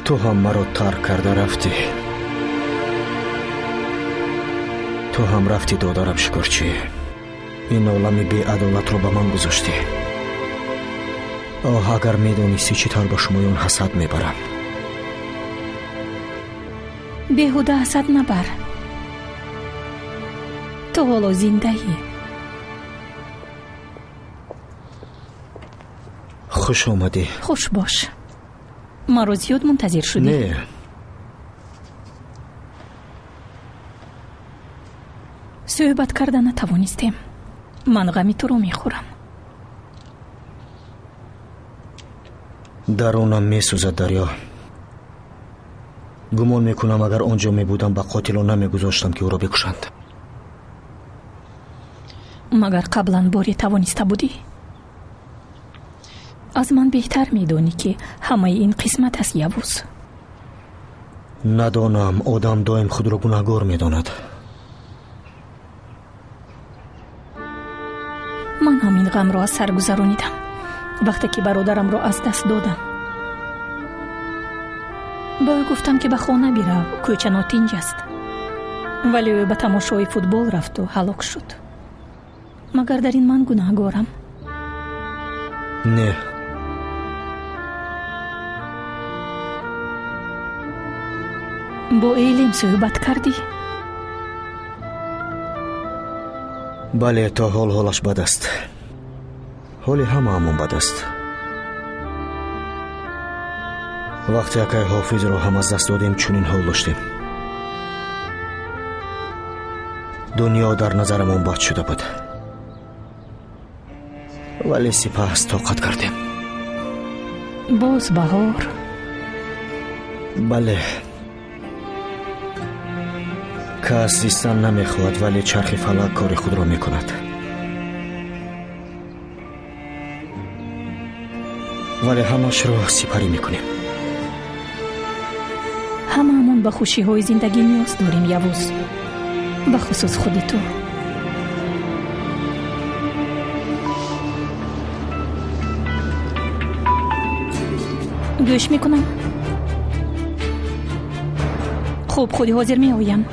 تو هم مرا ترک کرده رفتی. تو هم رفتی دادارم شکرچی. این عالم بی عدالت رو به من گذاشتی. اگر میدونستی چطور با شمایون حسد میبرم. بیهوده حسد نبر. تو حالا زنده ای. خوش آمدی. خوش باش. ما رو زیاد منتظر شدی؟ نه. صحبت کردن نتوانستیم. من غمی تو رو میخورم. درونم میسوزد دریا. گمان میکنم اگر آنجا میبودم به قاتلان نمیگذاشتم که او را بکشند. مگر قبلا باری توانسته بودی؟ از من بهتر میدونی که همه این قسمت است یوز. ندانم. آدم دائم خود را گناهکار میداند. من همین غم را از سر گذرانیدم وقتی که برادرم را از دست دادم. با او گفتم که به خانه بیره، کوچه ناتنج است، ولی او به تماشای فوتبال رفت و هلاک شد. مگر در این من گناهکارم؟ نه. با ایلیم صحبت کردی؟ بله، تا حالش بد است. حالی همون بد است. وقتی که حافظ رو هم از دست دادیم چنین حال داشتیم. دنیا در نظرمون بد شده بود، ولی سپس طاقت کردیم. باز بهار. بله. کس زیستن نمیخواد، ولی چرخ فلک کار خود را میکند. ولی همش را سپری میکنیم. هممون به خوشی های زندگی نیاز داریم یوز، به خصوص خودی تو. گوش میکنم. خوب خودی حاضر می آیم.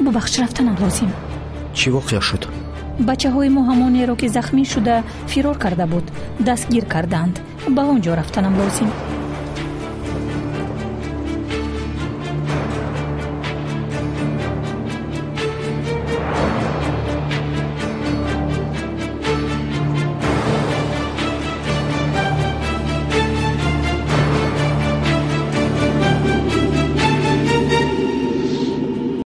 ببخش رفتنم لازم. چی واقع شد؟ بچه های ما همانی را که زخمی شده فرار کرده بود دستگیر کردند. به اونجا رفتنم لازم.